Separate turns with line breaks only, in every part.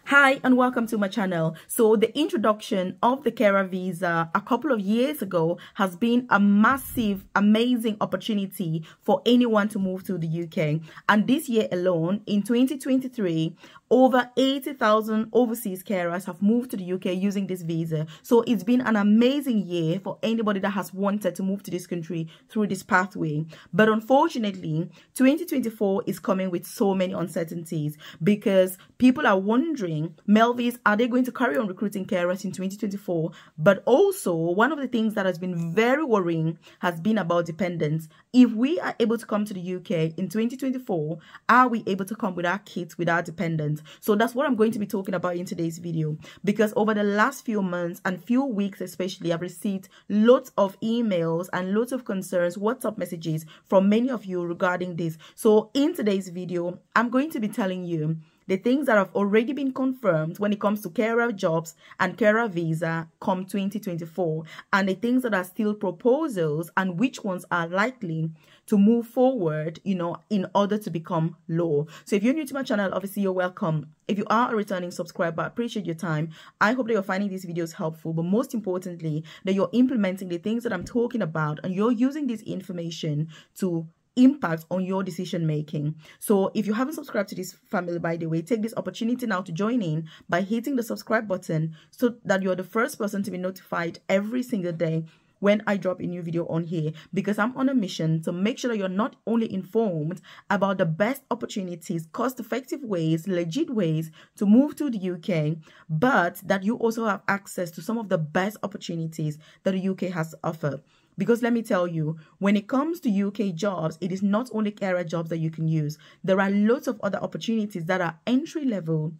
Hi and welcome to my channel. So the introduction of the carer visa a couple of years ago has been a massive, amazing opportunity for anyone to move to the UK. And this year alone, in 2023, over 80,000 overseas carers have moved to the UK using this visa. So it's been an amazing year for anybody that has wanted to move to this country through this pathway. But unfortunately, 2024 is coming with so many uncertainties because people are wondering, Melvis, are they going to carry on recruiting carers in 2024? But also, one of the things that has been very worrying has been about dependents. If we are able to come to the UK in 2024, are we able to come with our kids, with our dependents? So that's what I'm going to be talking about in today's video, because over the last few months and few weeks especially, I've received lots of emails and lots of concerns, WhatsApp messages from many of you regarding this. So in today's video, I'm going to be telling you the things that have already been confirmed when it comes to carer jobs and carer visa come 2024, and the things that are still proposals and which ones are likely to move forward, in order to become law. So if you're new to my channel, obviously you're welcome. If you are a returning subscriber, I appreciate your time. I hope that you're finding these videos helpful, but most importantly, that you're implementing the things that I'm talking about and you're using this information to impact on your decision making. So if you haven't subscribed to this family, by the way, take this opportunity now to join in by hitting the subscribe button so that you're the first person to be notified every single day when I drop a new video on here, because I'm on a mission to make sure that you're not only informed about the best opportunities, cost-effective ways, legit ways to move to the UK, but that you also have access to some of the best opportunities that the UK has to offer. Because let me tell you, when it comes to UK jobs, it is not only carer jobs that you can use. There are lots of other opportunities that are entry level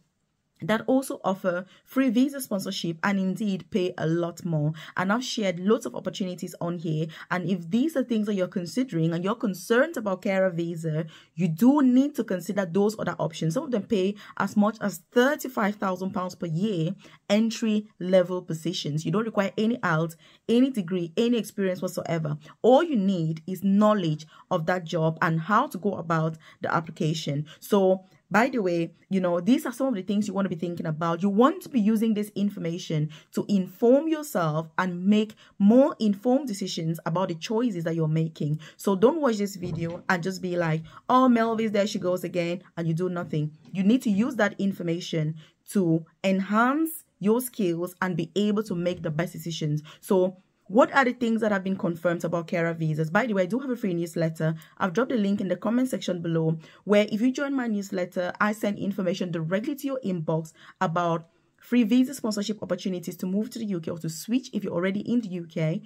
that also offer free visa sponsorship and indeed pay a lot more. And I've shared lots of opportunities on here. And if these are things that you're considering and you're concerned about carer visa, you do need to consider those other options. Some of them pay as much as £35,000 per year, entry level positions. You don't require any IELTS, any degree, any experience whatsoever. All you need is knowledge of that job and how to go about the application. So by the way, these are some of the things you want to be thinking about. You want to be using this information to inform yourself and make more informed decisions about the choices that you're making. So don't watch this video and just be like, oh, Melvis, there she goes again, and you do nothing. You need to use that information to enhance your skills and be able to make the best decisions. So what are the things that have been confirmed about carer visas? By the way, I do have a free newsletter. I've dropped a link in the comment section below, where if you join my newsletter, I send information directly to your inbox about free visa sponsorship opportunities to move to the UK or to switch if you're already in the UK.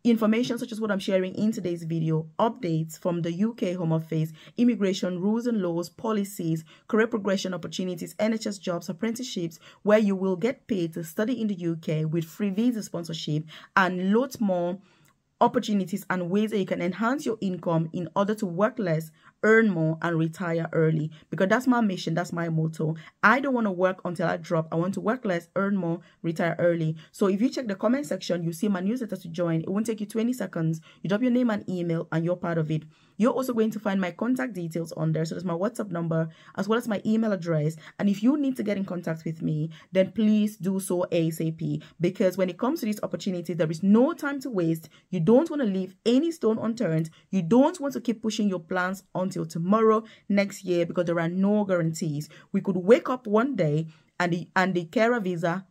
Information such as what I'm sharing in today's video, updates from the UK Home Office, immigration rules and laws, policies, career progression opportunities, NHS jobs, apprenticeships, where you will get paid to study in the UK with free visa sponsorship, and lots more opportunities and ways that you can enhance your income in order to work less, earn more, and retire early. Because that's my mission, that's my motto. I don't want to work until I drop. I want to work less, earn more, retire early. So if you check the comment section, you see my newsletter to join. It won't take you 20 seconds. You drop your name and email and you're part of it. You're also going to find my contact details on there. So there's my WhatsApp number as well as my email address. And if you need to get in contact with me, then please do so ASAP. Because when it comes to these opportunities, there is no time to waste. You don't want to leave any stone unturned. You don't want to keep pushing your plans until tomorrow, next year, because there are no guarantees. We could wake up one day and the carer visa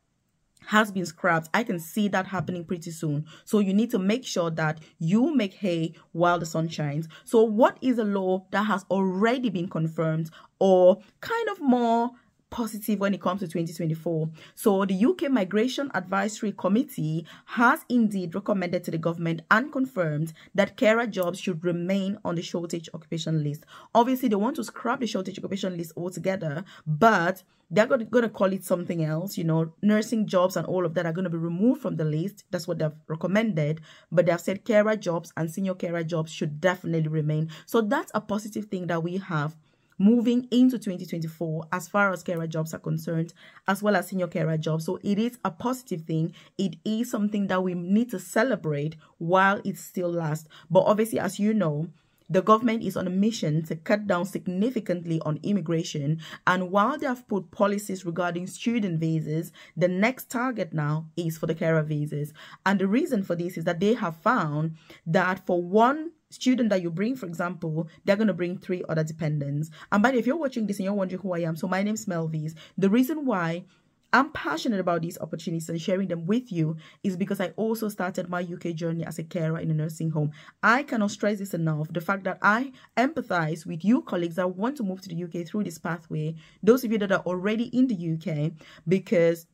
has been scrapped. I can see that happening pretty soon. So you need to make sure that you make hay while the sun shines. So what is a law that has already been confirmed or kind of more positive when it comes to 2024? So the UK Migration Advisory Committee has indeed recommended to the government and confirmed that carer jobs should remain on the shortage occupation list. Obviously, they want to scrap the shortage occupation list altogether, but they're going to call it something else. Nursing jobs and all of that are going to be removed from the list. That's what they've recommended. But they've said carer jobs and senior carer jobs should definitely remain. So that's a positive thing that we have moving into 2024 as far as carer jobs are concerned, as well as senior carer jobs. So it is a positive thing. It is something that we need to celebrate while it still lasts. But obviously, as you know, The government is on a mission to cut down significantly on immigration, and while they have put policies regarding student visas, the next target now is for the carer visas. And the reason for this is that they have found that for one student that you bring, for example, they're going to bring 3 other dependents. And by the way, if you're watching this and you're wondering who I am, so my name's Melvis. The reason why I'm passionate about these opportunities and sharing them with you is because I also started my UK journey as a carer in a nursing home. I cannot stress this enough. The fact that I empathize with you colleagues that want to move to the UK through this pathway, those of you that are already in the UK, because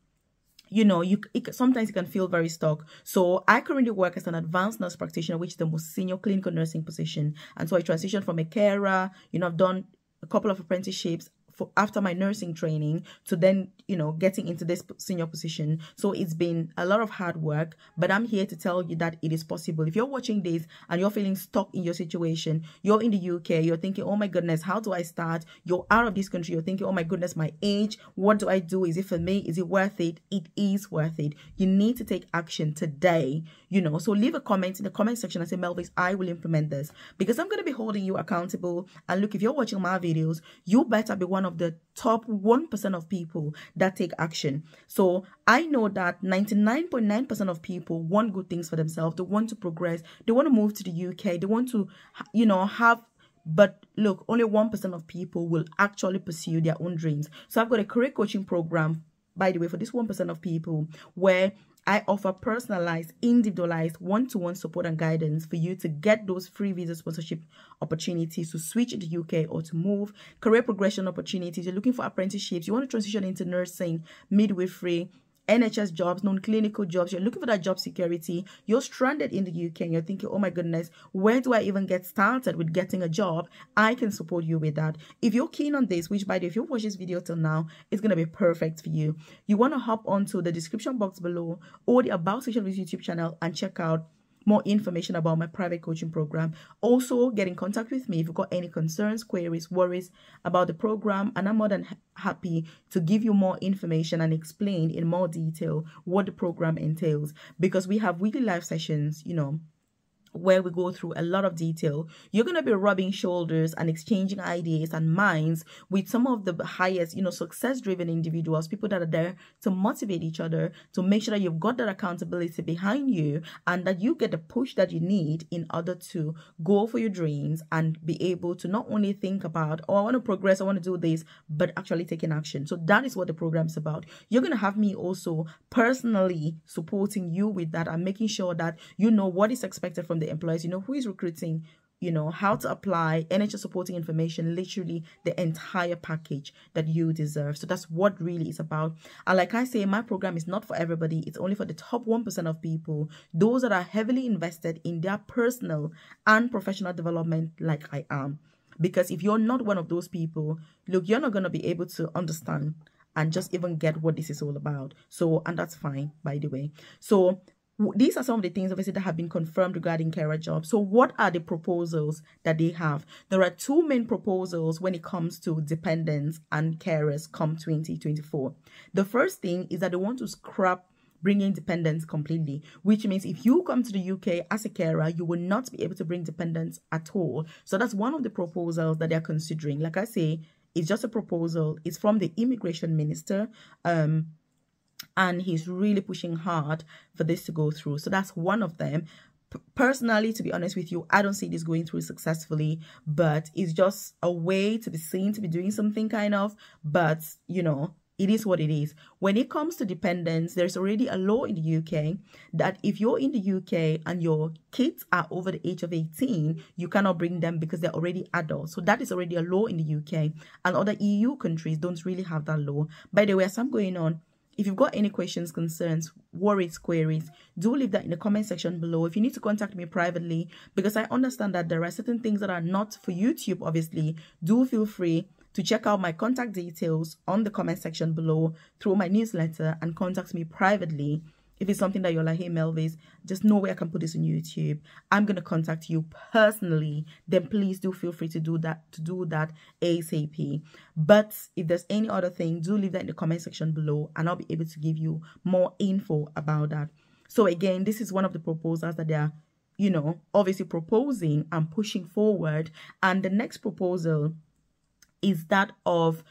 you know, sometimes you can feel very stuck. So I currently work as an advanced nurse practitioner, which is the most senior clinical nursing position. And so I transitioned from a carer, I've done a couple of apprenticeships after my nursing training to then, getting into this senior position. So it's been a lot of hard work, but I'm here to tell you that it is possible. If you're watching this and you're feeling stuck in your situation, you're in the UK, you're thinking, oh my goodness, how do I start? You're out of this country, you're thinking, oh my goodness, my age, what do I do? Is it for me? Is it worth it? It is worth it. You need to take action today, So leave a comment in the comment section and say, Melvis, I will implement this, because I'm going to be holding you accountable. And look, if you're watching my videos, you better be one of the top 1% of people that take action. So I know that 99.9% of people want good things for themselves. They want to progress. They want to move to the UK. They want to, but look, only 1% of people will actually pursue their own dreams. So I've got a career coaching program, by the way, for this 1% of people, where I offer personalized, individualized, one-to-one support and guidance for you to get those free visa sponsorship opportunities to switch to the UK or to move, career progression opportunities. You're looking for apprenticeships. You want to transition into nursing, midwifery, NHS jobs, non-clinical jobs. You're looking for that job security. You're stranded in the UK and you're thinking, oh my goodness, where do I even get started with getting a job? I can support you with that. If you're keen on this, which by the way, if you watch this video till now, it's going to be perfect for you. You want to hop onto the description box below or the about section of this YouTube channel and check out more information about my private coaching program. Also, get in contact with me if you've got any concerns, queries, worries about the program, and I'm more than happy to give you more information and explain in more detail what the program entails, because we have weekly live sessions, where we go through a lot of detail. You're going to be rubbing shoulders and exchanging ideas and minds with some of the highest, success-driven individuals, people that are there to motivate each other, to make sure that you've got that accountability behind you and that you get the push that you need in order to go for your dreams and be able to not only think about, oh, I want to progress, I want to do this, but actually taking action. So that is what the program is about. You're going to have me also personally supporting you with that and making sure that you know what is expected from the employers, who is recruiting, how to apply, NHS supporting information, literally the entire package that you deserve. So that's what really is about. And like I say, my program is not for everybody. It's only for the top 1% of people, those that are heavily invested in their personal and professional development like I am. Because if you're not one of those people, look, you're not going to be able to understand and just even get what this is all about. So, and that's fine, by the way. So these are some of the things, obviously, that have been confirmed regarding carer jobs. So what are the proposals that they have? There are 2 main proposals when it comes to dependents and carers come 2024. The first thing is that they want to scrap bringing dependents completely, which means if you come to the UK as a carer, you will not be able to bring dependents at all. So that's one of the proposals that they're considering. Like I say, it's just a proposal. It's from the immigration minister. And he's really pushing hard for this to go through. So that's one of them. Personally, to be honest with you, I don't see this going through successfully, but it's just a way to be seen to be doing something kind of. But, it is what it is. When it comes to dependents, there's already a law in the UK that if you're in the UK and your kids are over the age of 18, you cannot bring them because they're already adults. So that is already a law in the UK. And other EU countries don't really have that law. By the way, as I'm going on, if you've got any questions, concerns, worries, queries, do leave that in the comment section below. If you need to contact me privately, because I understand that there are certain things that are not for YouTube, obviously, do feel free to check out my contact details on the comment section below through my newsletter and contact me privately. If it's something that you're like, hey, Melvis, just no way I can put this on YouTube, I'm going to contact you personally, then please do feel free to do that ASAP. But if there's any other thing, do leave that in the comment section below and I'll be able to give you more info about that. So again, this is one of the proposals that they are, you know, obviously proposing and pushing forward. And the next proposal is that of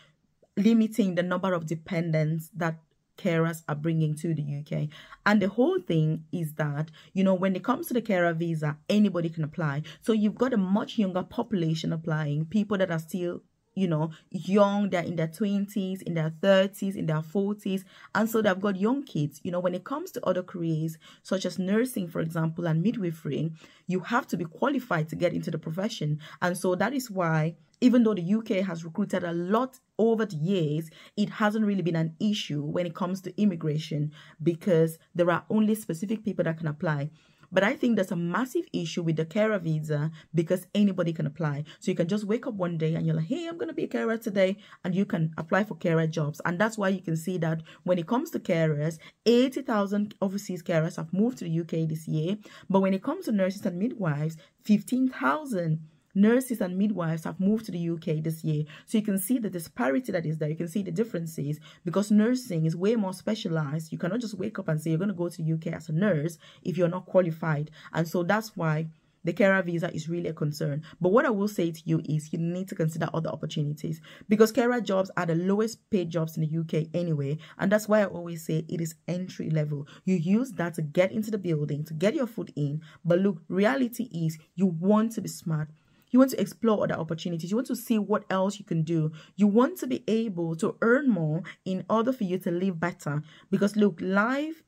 limiting the number of dependents that carers are bringing to the UK. And the whole thing is that, you know, when it comes to the carer visa, anybody can apply. So you've got a much younger population applying, people that are still, you know, young, they're in their 20s, in their 30s, in their 40s, and so they've got young kids. You know, when it comes to other careers such as nursing, for example, and midwifery, you have to be qualified to get into the profession. And so that is why, even though the UK has recruited a lot over the years, it hasn't really been an issue when it comes to immigration, because there are only specific people that can apply. But I think there's a massive issue with the carer visa, because anybody can apply. So you can just wake up one day and you're like, hey, I'm going to be a carer today, and you can apply for carer jobs. And that's why you can see that when it comes to carers, 80,000 overseas carers have moved to the UK this year. But when it comes to nurses and midwives, 15,000 nurses and midwives have moved to the UK this year. So you can see the disparity that is there. You can see the differences, because nursing is way more specialized. You cannot just wake up and say you're going to go to the UK as a nurse if you're not qualified. And so that's why the carer visa is really a concern. But what I will say to you is you need to consider other opportunities, because carer jobs are the lowest paid jobs in the UK anyway. And that's why I always say it is entry level. You use that to get into the building, to get your foot in. But look, reality is you want to be smart. You want to explore other opportunities. You want to see what else you can do. You want to be able to earn more in order for you to live better. Because look, life,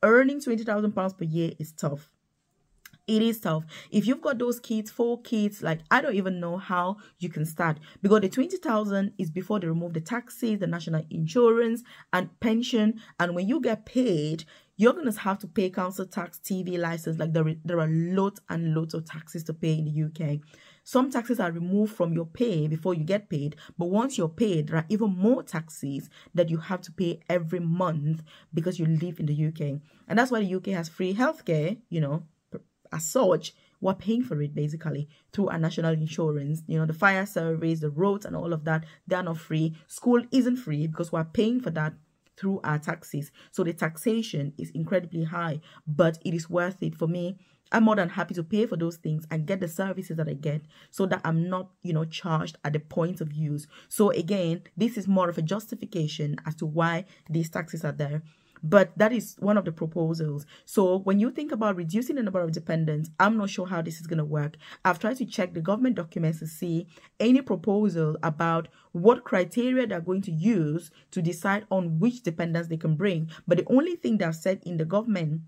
earning £20,000 per year is tough. It is tough. If you've got those kids, 4 kids, like, I don't even know how you can start, because the 20,000 is before they remove the taxes, the national insurance and pension. And when you get paid, you're going to have to pay council tax, TV license. Like there are loads and loads of taxes to pay in the UK. Some taxes are removed from your pay before you get paid. But once you're paid, there are even more taxes that you have to pay every month because you live in the UK. And that's why the UK has free healthcare, you know, as such. We're paying for it basically through our national insurance. You know, the fire service, the roads and all of that, they're not free. School isn't free because we're paying for that through our taxes. So the taxation is incredibly high, but it is worth it for me. I'm more than happy to pay for those things and get the services that I get, so that I'm not, you know, charged at the point of use. So again, this is more of a justification as to why these taxes are there. But that is one of the proposals. So when you think about reducing the number of dependents, I'm not sure how this is going to work. I've tried to check the government documents to see any proposal about what criteria they're going to use to decide on which dependents they can bring. But the only thing they've said in the government,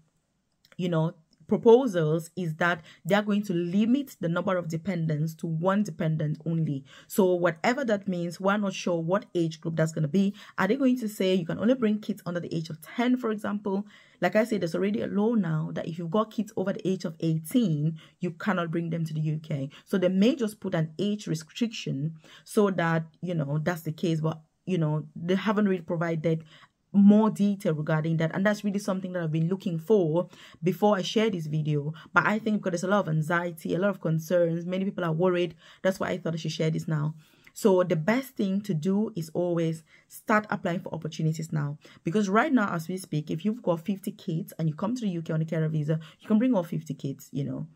you know, proposals is that they're going to limit the number of dependents to 1 dependent only. So whatever that means, we're not sure what age group that's going to be. Are they going to say you can only bring kids under the age of 10, for example? Like I said, there's already a law now that if you've got kids over the age of 18, you cannot bring them to the UK. So they may just put an age restriction so that, you know, that's the case. But, you know, they haven't really provided more detail regarding that, and that's really something that I've been looking for before I share this video. But I think because there's a lot of anxiety, a lot of concerns, many people are worried, that's why I thought I should share this now. So the best thing to do is always start applying for opportunities now, because right now as we speak, if you've got 50 kids and you come to the UK on a carer visa, you can bring all 50 kids, you know,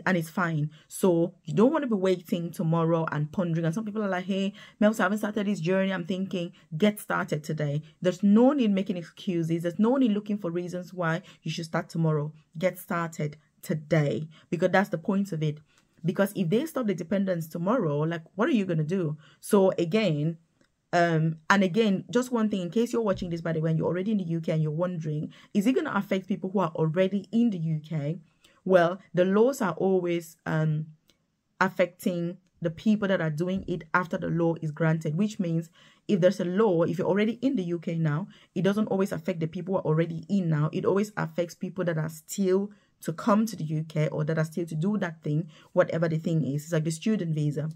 and it's fine. So you don't want to be waiting tomorrow and pondering. And some people are like, hey, Mel, I haven't started this journey. I'm thinking, get started today. There's no need making excuses. There's no need looking for reasons why you should start tomorrow. Get started today, because that's the point of it. Because if they stop the dependence tomorrow, like, what are you going to do? So again, and again, just one thing, in case you're watching this, by the way, and you're already in the UK and you're wondering, is it going to affect people who are already in the UK? Well, the laws are always affecting the people that are doing it after the law is granted, which means if there's a law, if you're already in the UK now, it doesn't always affect the people who are already in now. It always affects people that are still to come to the UK or that are still to do that thing, whatever the thing is. It's like the student visa.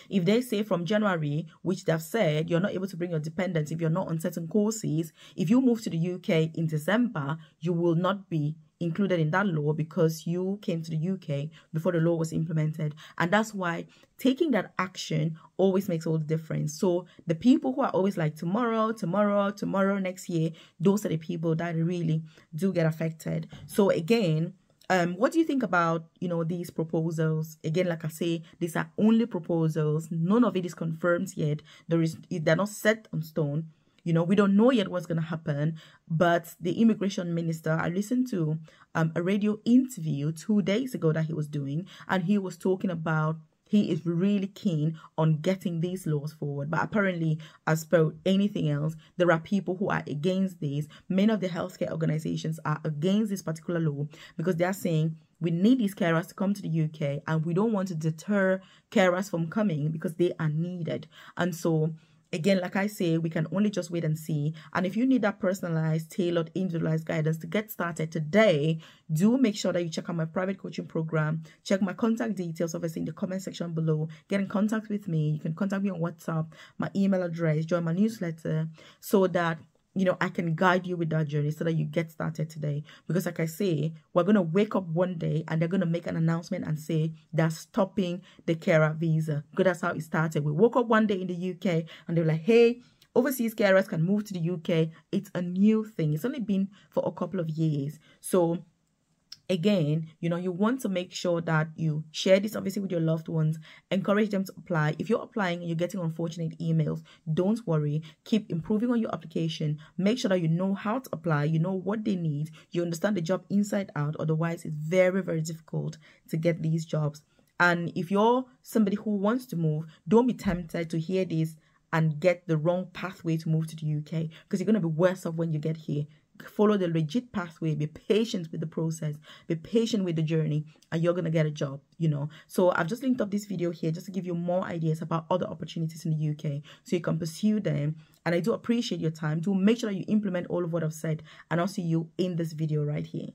If they say from January, which they've said, you're not able to bring your dependents if you're not on certain courses, if you move to the UK in December, you will not be included in that law because you came to the UK before the law was implemented. And that's why taking that action always makes all the difference. So the people who are always like tomorrow, next year, those are the people that really do get affected. So again, What do you think about, these proposals? Again, like I say, these are only proposals. None of it is confirmed yet. They're not set on stone. We don't know yet what's going to happen. But the immigration minister, I listened to a radio interview 2 days ago that he was doing, and he was talking about he is really keen on getting these laws forward. But apparently, as per anything else, there are people who are against these. Many of the healthcare organizations are against this particular law because they are saying we need these carers to come to the UK, and we don't want to deter carers from coming because they are needed. And so, again, like I say, we can only just wait and see. And if you need that personalized, tailored, individualized guidance to get started today, do make sure that you check out my private coaching program. Check my contact details, obviously, in the comment section below. Get in contact with me. You can contact me on WhatsApp, my email address, join my newsletter, so that I can guide you with that journey so that you get started today. Because like I say, we're going to wake up one day and they're going to make an announcement and say they're stopping the carer visa. Because that's how it started. We woke up one day in the UK and they were like, hey, overseas carers can move to the UK. It's a new thing. It's only been for a couple of years. So again, you want to make sure that you share this obviously with your loved ones, encourage them to apply. If you're applying and you're getting unfortunate emails, don't worry, keep improving on your application. Make sure that you know how to apply, you know what they need, you understand the job inside out. Otherwise, it's very, very difficult to get these jobs. And if you're somebody who wants to move, don't be tempted to hear this and get the wrong pathway to move to the UK, because you're going to be worse off when you get here. Follow the legit pathway, be patient with the process, be patient with the journey, and you're going to get a job, So I've just linked up this video here just to give you more ideas about other opportunities in the UK so you can pursue them. And I do appreciate your time. Do make sure that you implement all of what I've said, and I'll see you in this video right here.